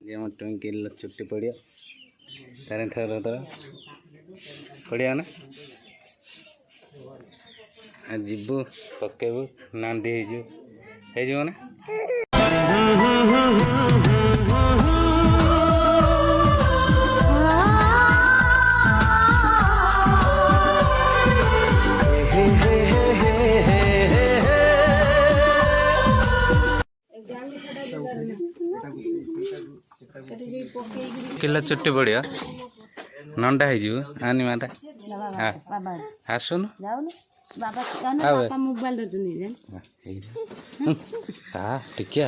ये हम ट्विंकिल चुट्टी पड़िया तारे थर पड़िया ना जीवु पकेबू नांदी हो ना किलो चुट्टी पड़िया नंडा हो आनी माता आसुन टिकिया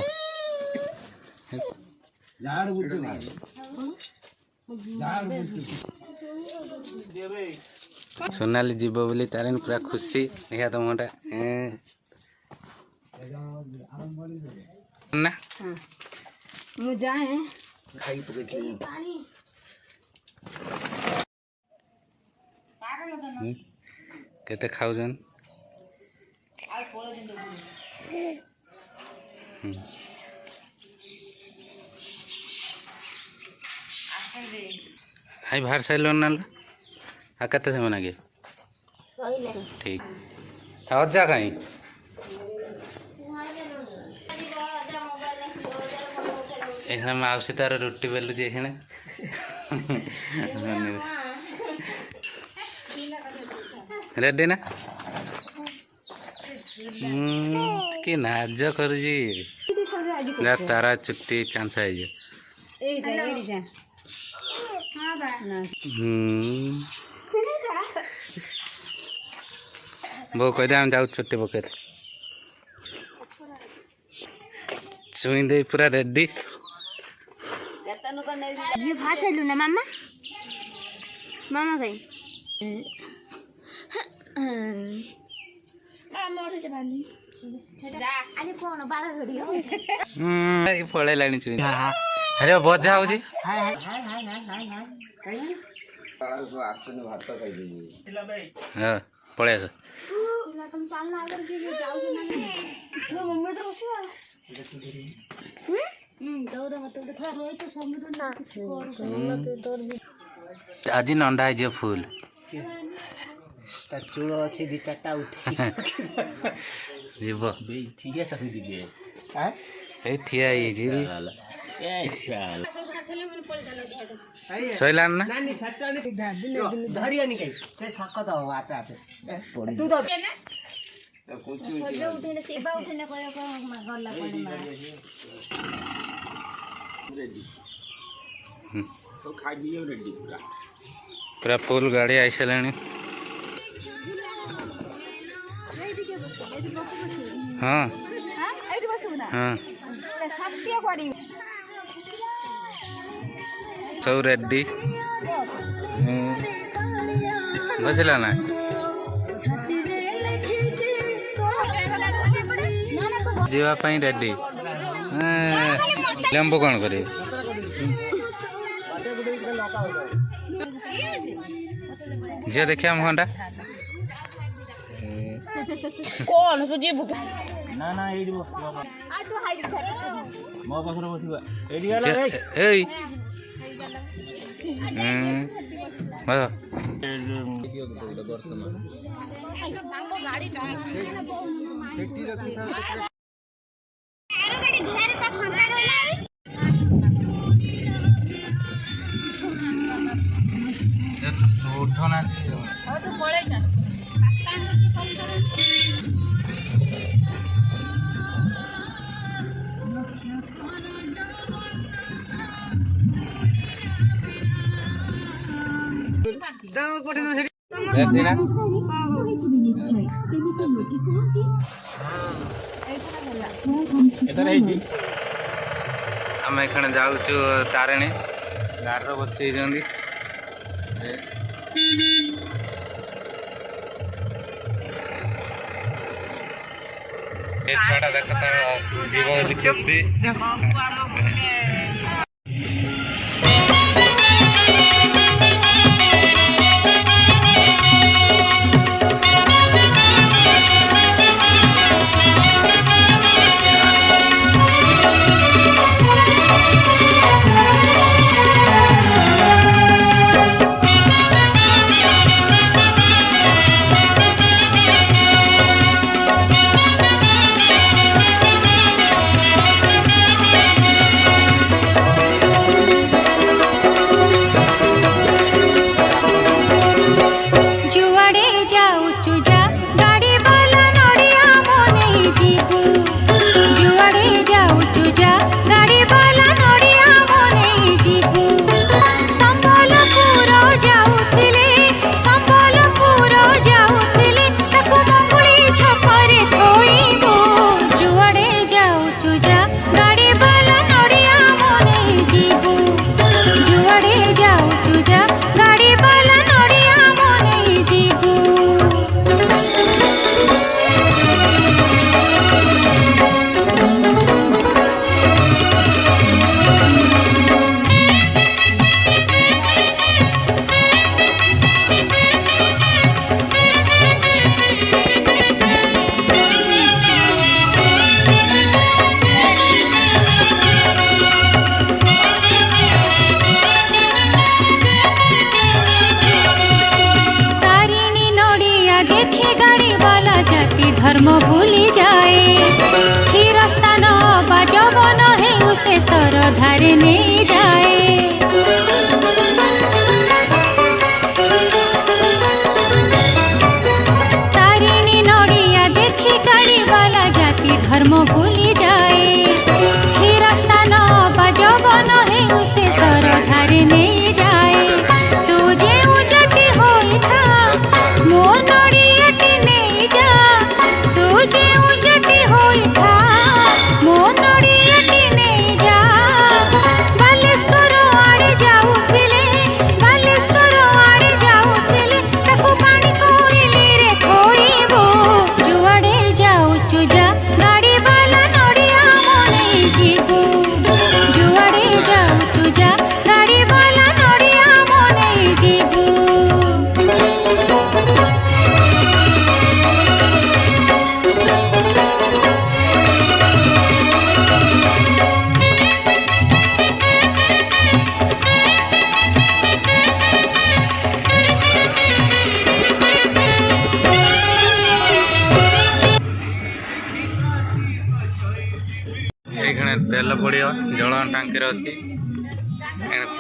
सोनाली जीव बोली तारे पूरा खुशी देखा तुमटा ना केते खाऊजन हाई बाहर साइल ना कते समय लगे ठीक अजा कहीं एखने माउसी तार रुटी बेलुची एखने रेडी ना कि नाज कर तारा चुट्टी चांसा है बो कह दे जाऊ चुट्टी पके चुई दे पूरा रेडी ना मामा मामा कहीं पड़े चुई अरे बजा हो पड़े आस आज नंडा है फुल चूड़ अच्छी दी चार्टा उठ जीव ठीक है कभी जी ठिया सैलान ना धरिया नहीं कहीं से सकत हो आपे आपे तू तो पूरा फुल गाड़ी आई सारे हाँ हाँ सब रेडी बसला ना जीवाई रेडी लेंबू कौन कर झील देखिए मुहटा कौन तू जीवु ना ना ये मो पाखर बसवा उठना आम एखे जाऊँ तारिणी गाड़ी बस छुआटा देख तार जीव खुशी धर्म भूली जाए हिरस्तान बा जवन हेउ से सरधारे नहीं जाए तारिणी नड़िया देखी गाड़ी वाला जाति धर्म भूली जाए हिरस्तान बा जवन हेउ से सरधारे नहीं जाए तू जेउ जाति होई था मो नड़ियाटी नहीं जा तू जेउ जाति होई था मो नड़ियाटी नहीं जा बालेश्वर आड़े जाउथिले बालेश्वर आड़े जाउथिले ताकू पानी कोइली रे खोइबो जुआड़े जाउचु जा गाड़ी वाला नड़िया मने जीबू जुआड़े जाउचु जा गाड़ी वाला नड़िया मने जीबू ये तेल पड़ो जल टांकी अच्छी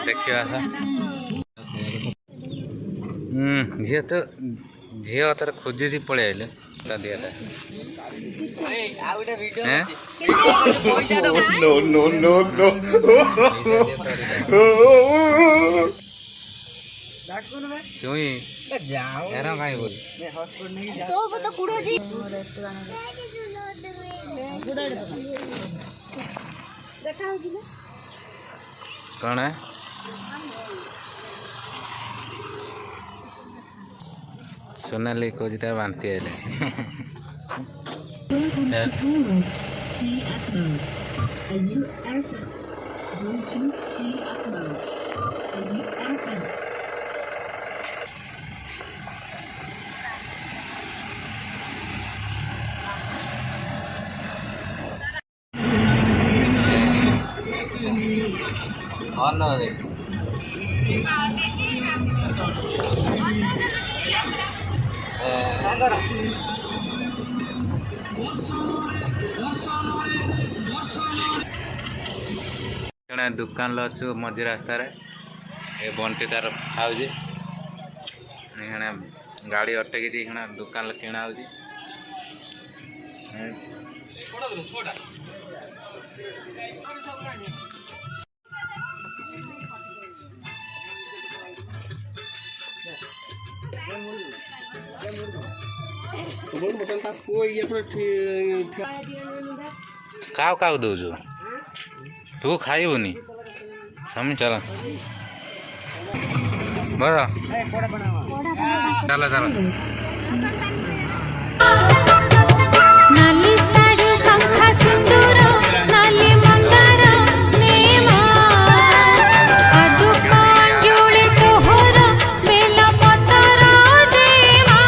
देखा झील तो झील तार खोजी पलि आइले दियाटा चुई कहीं बोल कौन है सोनाली कौच बांती आइले दुकान अच्छु मझी रास्तार ये बंटी तार खाऊे गाड़ी अटकी दुकान किणा हो काउ काउ दौचु तू खाइबुनी समझ चल बस चल चल नाली साड़ी शंखा सिंदूर नाली मंगार नेमा दुकान जोड़े तोहर बेला पतर देमा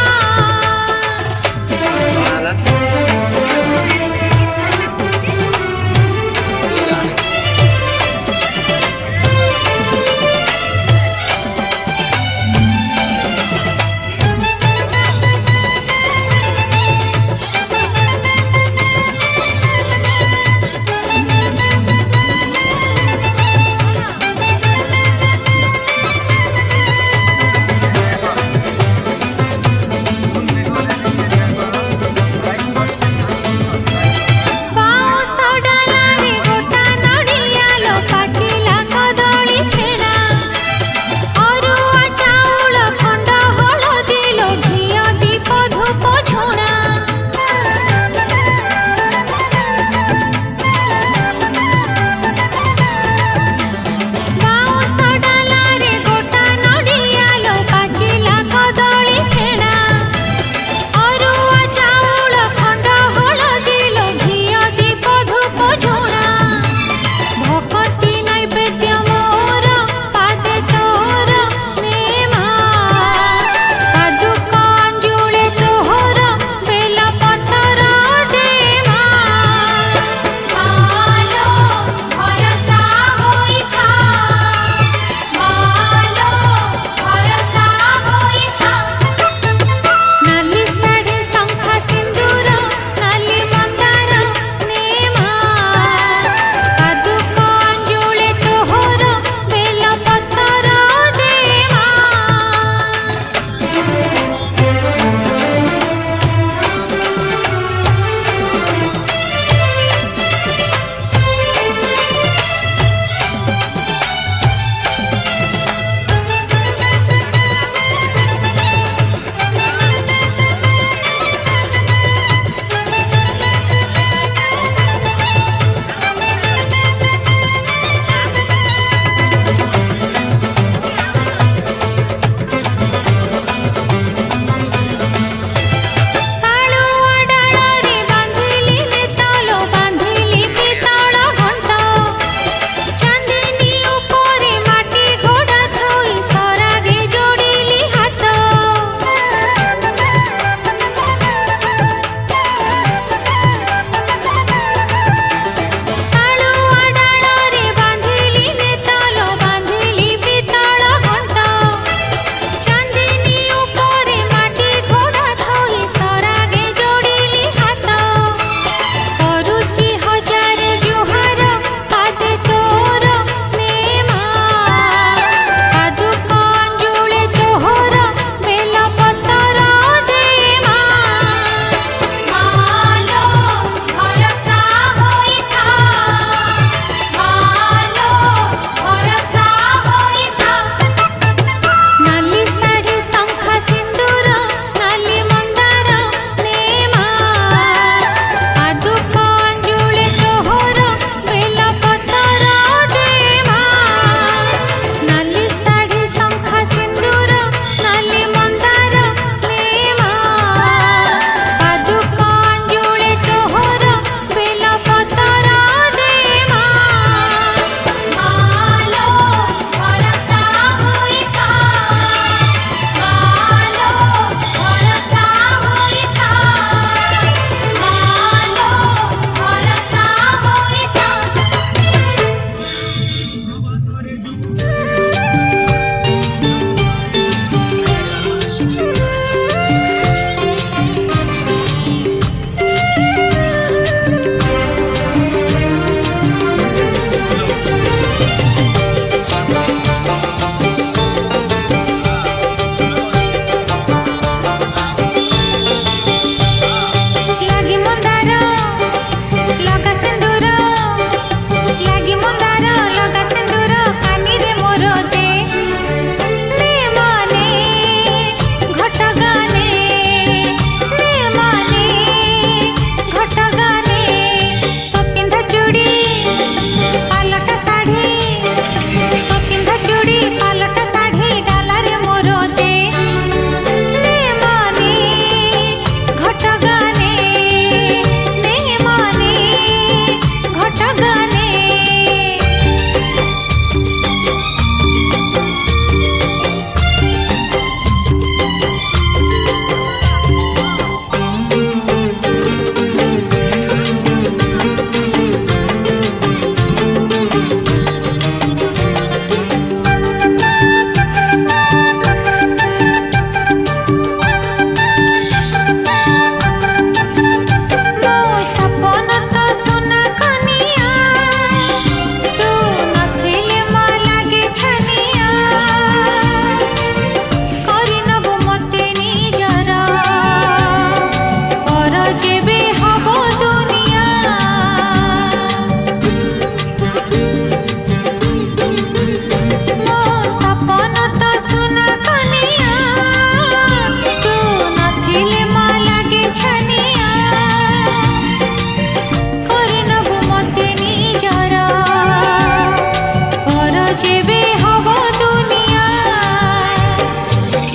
जेबे हब दुनिया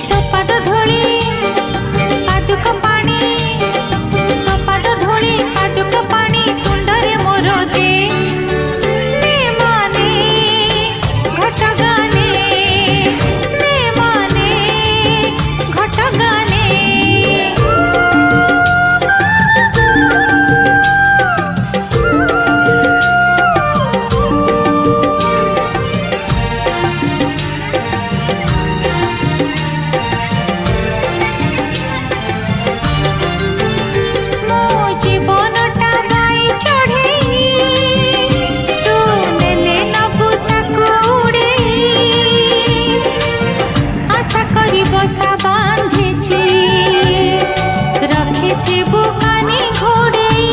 तो पाद धूली पादुक पानी तो पाद धूली पादुक पानी तुंडरे मोर दे ने माने घट गाने ने माने घट गाने मो जीवनटा गाई चढ़ेई तू नेले नबु ताकू उड़ेई आशा करी बसा बांधिची रखिथिबु कानी घोड़ेई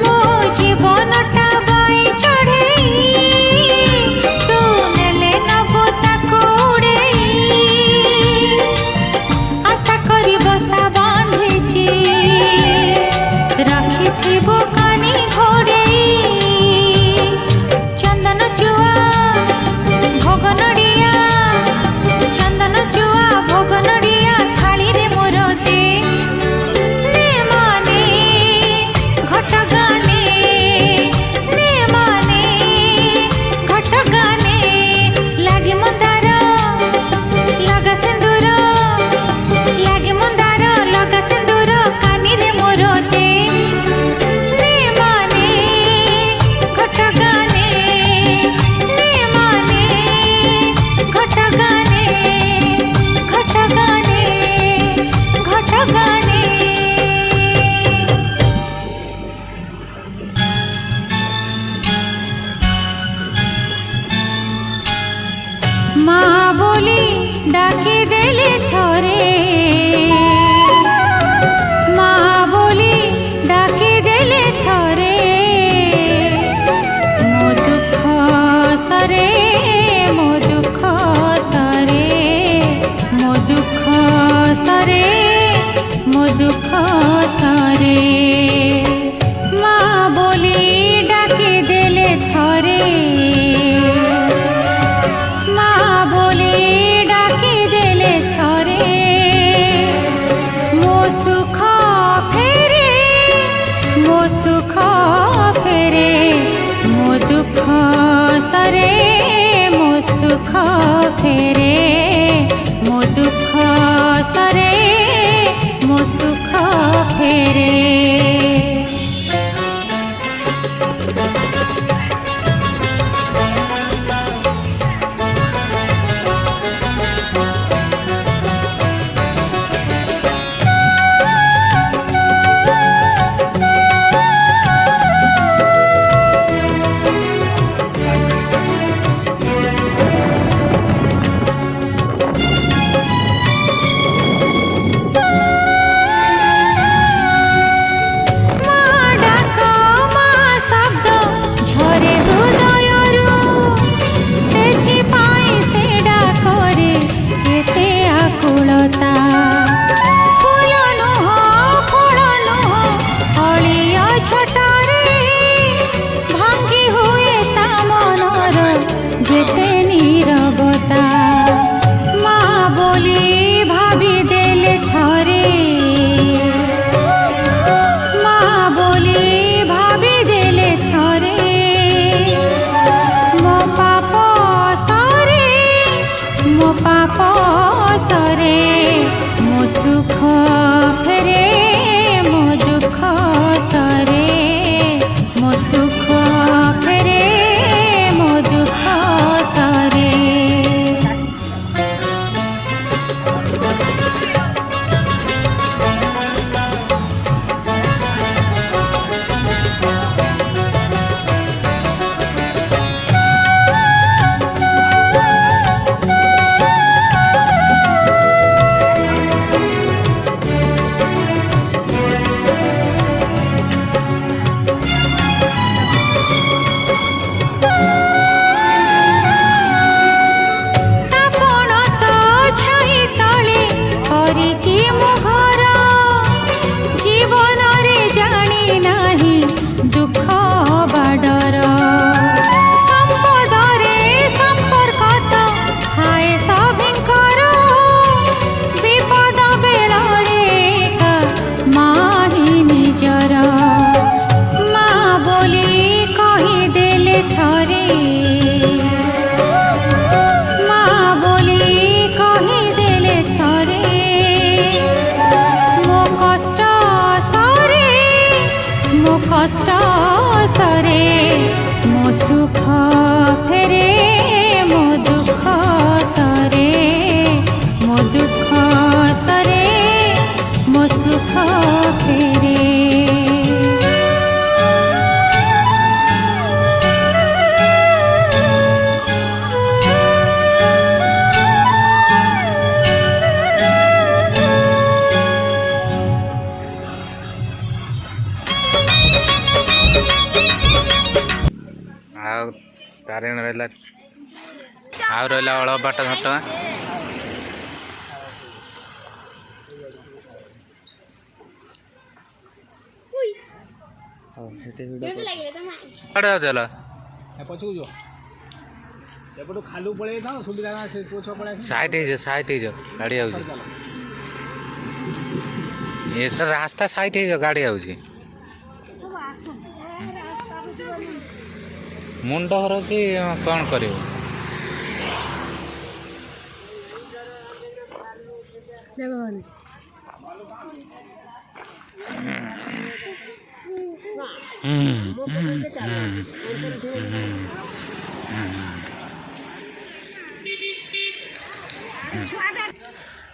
मो जीवनटा गाई चढ़ेई तू नेले नबु ताकू उड़ेई आशा करी बसा बांधिची रखिथिबु कानी घोड़ेई चंदन चुआ भोग नड़िया चंदन चुआ भोग नड़िया थाली रे मोर दे ने माने घट गाने ने माने घट गाने लागे मंदार लगा सिंदूर लागे मंदार लगा सिंदूर कानी रे मोर दे ने माने घट गाने ने माने घट गाने घट गाने घट गाने माँ बोली डाकी देले थोरे माँ बोली डाकी देले थोरे मो दुख सरे मो दुख सरे मो दुख सरे मो दुख सरे माँ बोली डाकी देले थोरे माँ बोली डाकी देले थोरे मो सुख फेरे मो सुख फेरे मो दुख सरे मो सुख फेरे मो दुख सरे मो सुख फेरे माँ डाक माँ शब्द ମା ବୋଲି କହିଦେଲେ ଥରେ ମୋ କଷ୍ଟ ସରେ ମୋ ସୁଖ ଫେରେ ମୋ ଦୁଃଖ ସରେ ମୋ ଦୁଃଖ ସରେ ମୋ ସୁଖ ଫେରେ। ଆଉ ତାରିଣୀ ରହିଲା ଆଉ ରହିଲା ଅଳବାଟ ଘଟଗାଁ। କୁଆଡ଼େ ଯାଉଛ? ପଛକୁ ଯିବ ଏପଟୁ ଖାଲୁ ପଳେଇ ଥାଉ ସୁବିଧା ସେ ପଛ ପଳେଇ ସାଇଟ୍ ହେଇଯାଅ ଗାଡ଼ି ଯାଉଛି। ଏ ସର ରାସ୍ତା ସାଇଟ୍ ହେଇଯାଅ ଗାଡ଼ି ଯାଉଛି। ମୁଣ୍ଡ ହରଉଛି କ'ଣ କରିବ?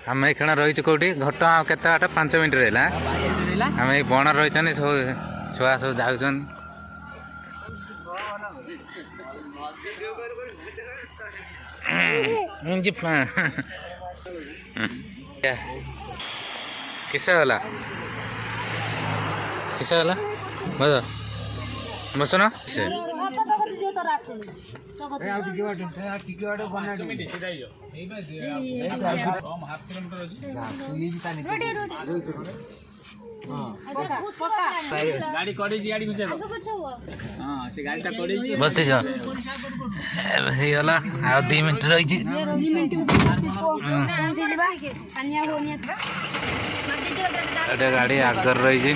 ଆମେ ଏଇକ୍ଷଣ ରହିଛୁ କେଉଁଠି? ଘଟଗାଁ କେତେ ବାଟ? 5 ମିନିଟ୍ ରହିଲା। ଆମେ ଏଇ ବଣ ରହିଛନ୍ତି, ସବୁ ଛୁଆ ସବୁ ଯାଉଛନ୍ତି। କିସ ହେଲା ବସୁନ ବସିଛ ହେଇଗଲା। ଆଉ 2 ମିନିଟ୍ ରହିଛି। ଗୋଟେ ଗାଡ଼ି ଆଗରେ ରହିଛି।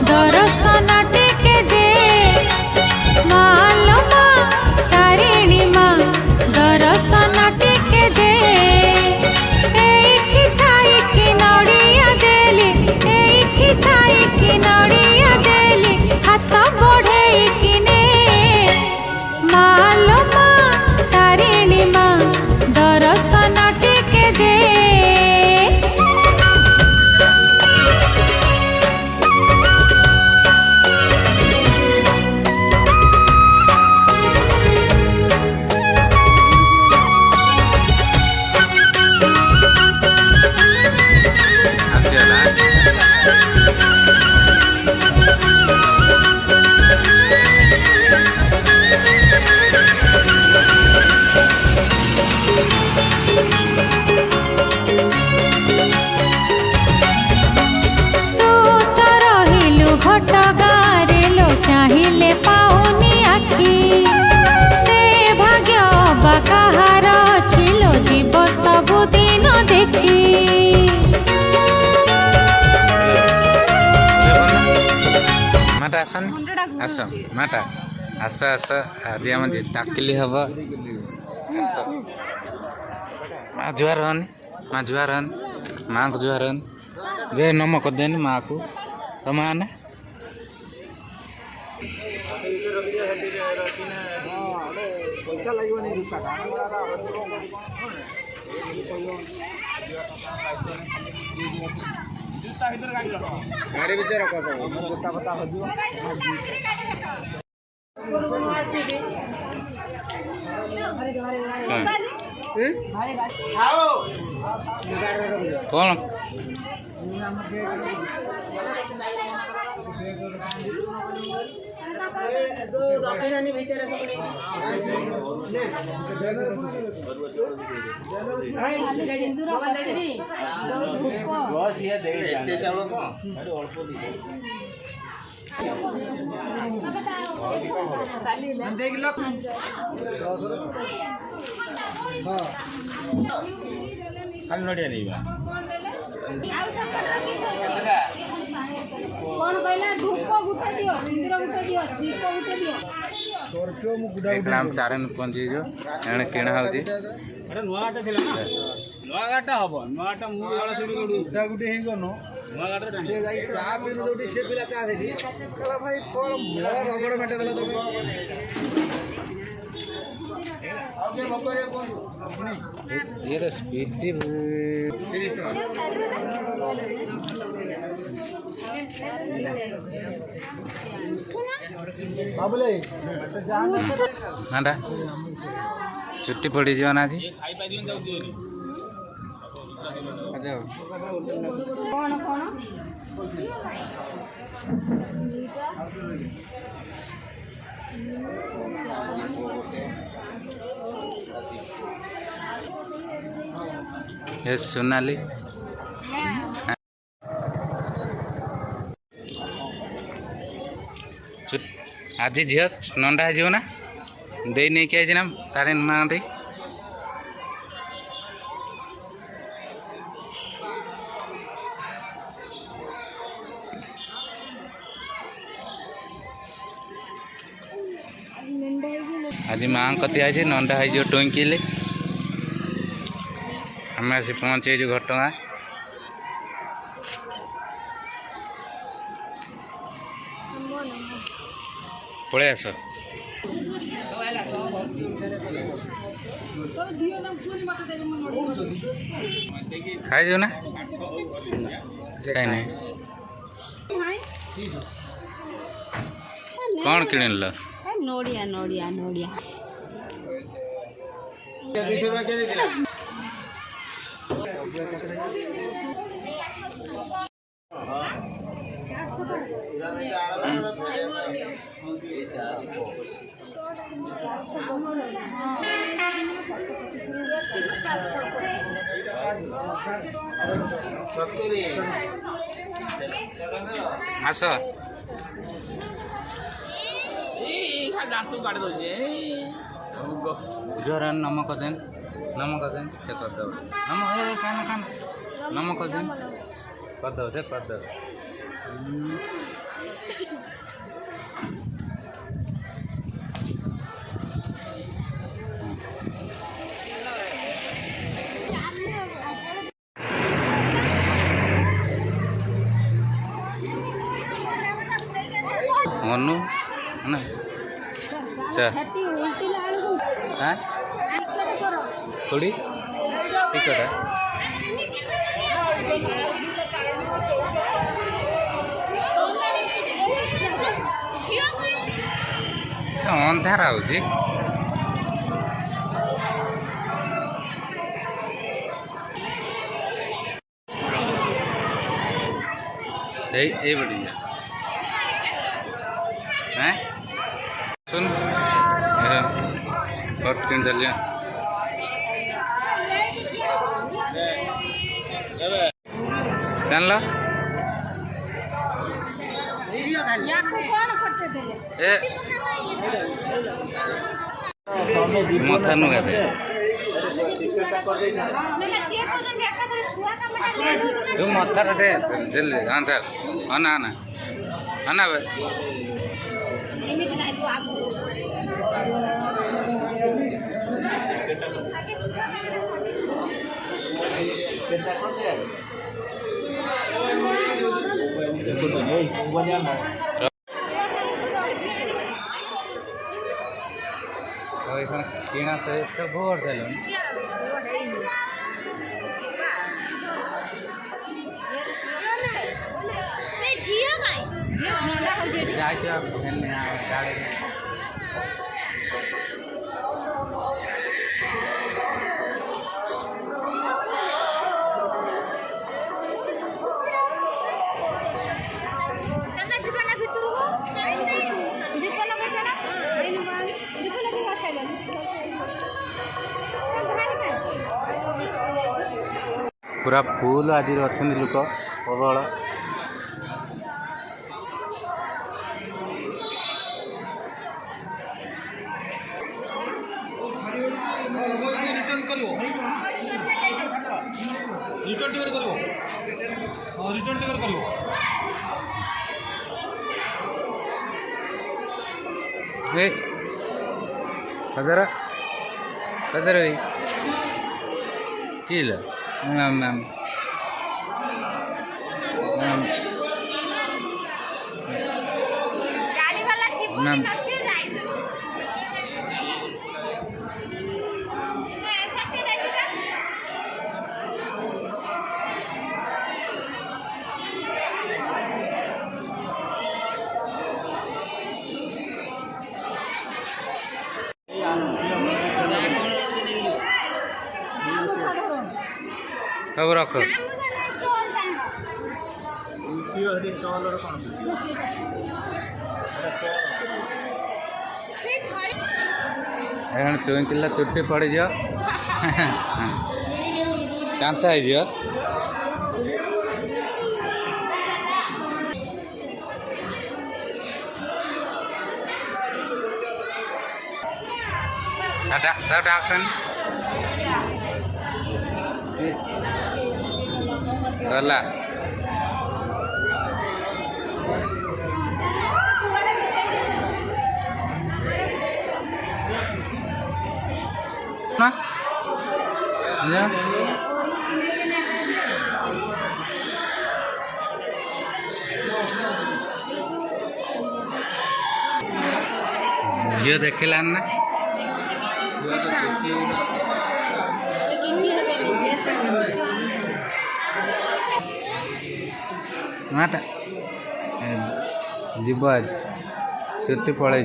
दर्शन टिके दे मालो मा तारिणी मा दर्शन टिके दे। एठी थाई कि नड़िया देली एठी थाई कि नड़िया देली हाथ बढ़ेई किने मालो मा तारिणी मा दर्शन टिके दे। घटगारे लो चाहिले पाउनी आखि से भाग्य बा काहार छिलो जीव सबुदिन देखी। माटा आसन आस माटा आस आस आज आम डाकिली हम माँ जुआर हनी माँ जुआर हनी माँ को जुआर हनी जे नम कर देनी माँ को तो माँ ने गाड़ी भितर रख जोता फता हो कौन ରଖିଲାନି ଭିତରେ ଖାଲି ନଡ଼ିଆ ନେଇବା କଣ କହିଲା ଧୂପ ଗୁଟେ ଦିଅ ସିନ୍ଦୁର ଗୁଟେ ଦିଅ ଦୀପ ଗୁଟେ ଦିଅ ଏଇଟା ଆମେ ତାରିଣୀ ପହଞ୍ଚିଛୁ ଏଣେ କିଣା ହେଉଛି ଏଟା ନୂଆ ଗାଁଟା ଥିଲା ନା ନୂଆ ଗାଁଟା ହବ ନୂଆ ଗାଁଟା ମୁଁ ଗଲା ସେଠି କୋଉଠି ଗୁଟେ ହେଇଗନ ନୂଆ ଗାଁଟା ସେ ଯାଇ ଚା ପିଇଲୁ ଯୋଉଠି ସେ ପିଲା ଚା ସେଠି କହିଲା ଭାଇ କଣ ମୋ ରଗଡ଼ ମେଣ୍ଟା ଦେଲା ତମେ ଇଏ ତ ସ୍ପିତି ନାଟା ଚୁଟି ପଡ଼ିଯିବ ନା ଆଜି ଖାଇପାରିବେନି ତାକୁ ଦିଅନି କଣ କଣ ଏ ସୋନାଲି ଆଜି ଝିଅ ନଣ୍ଡା ହେଇଯିବ ନା ଦେଇ ନେଇକି ଆଇଛି ନା ତାରିଣୀ ମା ଦେଇ ଆଜି ମାଆଙ୍କ କତି ଆଇଛି ନଣ୍ଡା ହେଇଯିବ ଟୁଇଙ୍କିଲି ଆମେ ଆସି ପହଞ୍ଚିଛୁ ଘଟଗାଁ ପଳେଇ ଆସ ଖାଇଛୁ ନା ଖାଇନି କ'ଣ କିଣିଲ ନଡ଼ିଆ ନଡ଼ିଆ ନଡ଼ିଆ ଆସ ଝିଅର ନମକ ଦେନ୍ ସେ କରିଦେବ ନମକ ଦେନ୍ କରିଦେବ ସେ କରିଦେବ ମନୁ ନା ଚା हाँ थोड़ी टिकट है अंधार आउची ए बढ़िया हैं सुन कट के चलिए जान लो मथा नुगा तू मथा दे जल्दी आंसर आना आना आना भाई किना से सब भोर चलो पूरा फुल आज अच्छा लोक प्रबल हजर हजर चिल मैम मैम मैम सब रख ट्विंकल चुट्टी पड़ जा कांचा है गला ना झील देखला ना माटा जीव आज चुट्टी पड़े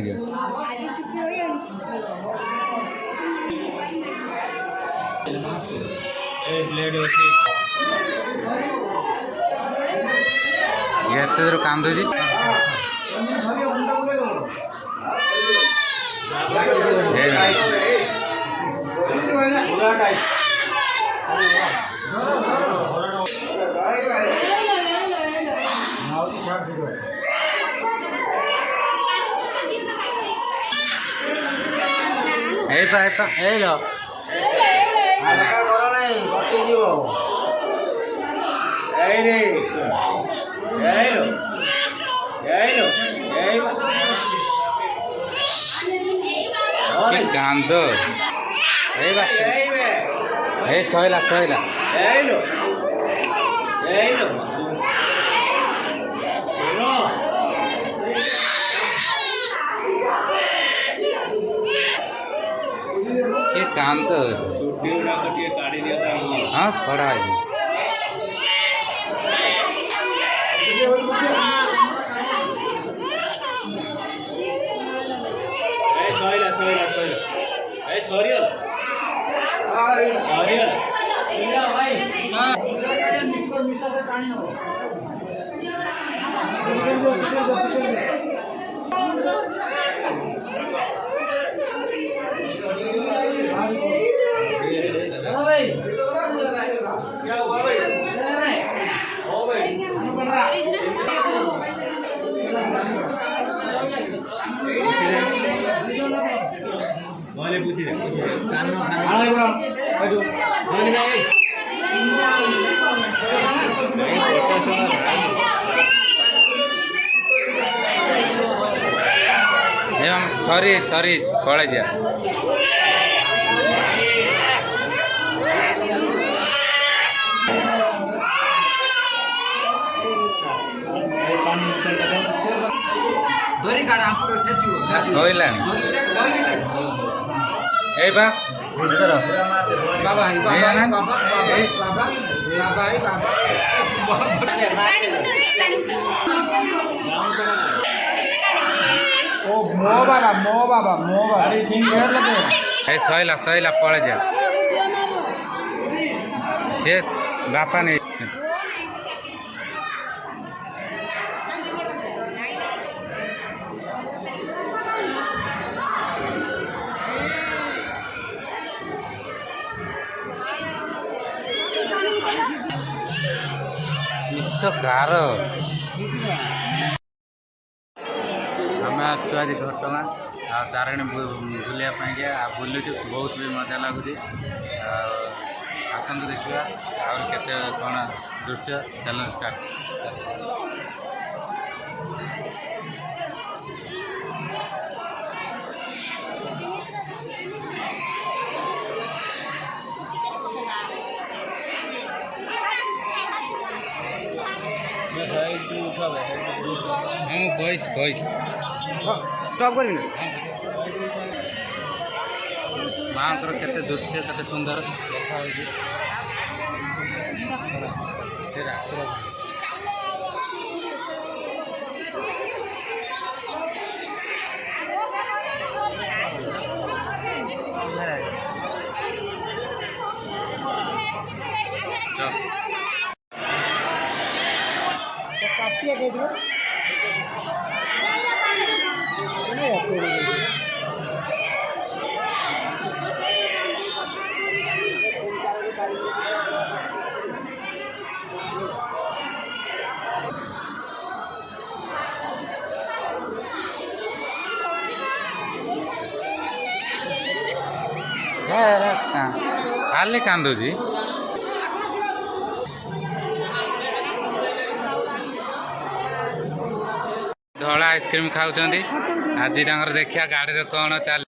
एत जोर कांदुची कांद सहला सहला कांद हाँ खड़ा है सॉरी सॉरी पड़े जा सैला सैला पड़े जा से बापा नहीं विश्व कार आम आसु आज घटगाँ तारिणी बुलापाई बुलुचु बहुत भी मजा लगुच आसतु देखा आते कौन दृश्य चैनल स्टार्ट स्टॉप करी ना माँ केते दृश्य केते सुंदर देखा काशिया कह दो खाली कांदुची धड़ा आइसक्रीम खाऊँ आज देखिया गाड़ी रे कौन चल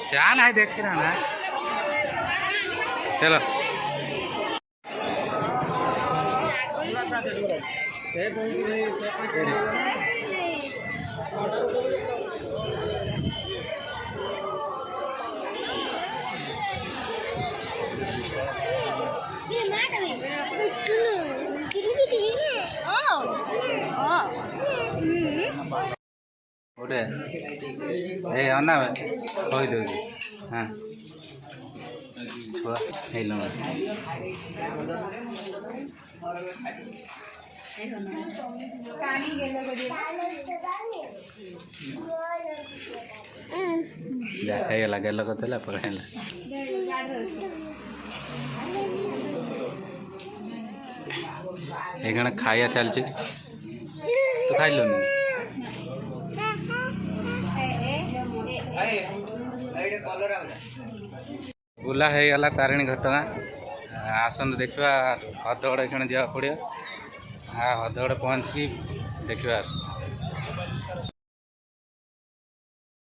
चल है देख रहा ना चलो गोटे ए अन्ना कही दे हाँ छुआ हेलो देखा गेल कदेला पकड़ा ये खाया चलची तो खाई लो बुला हो गला तारिणी घटगाँ आसतु देखा हदगड़ ये जावा पड़ो हदगड़ पहुँच देखा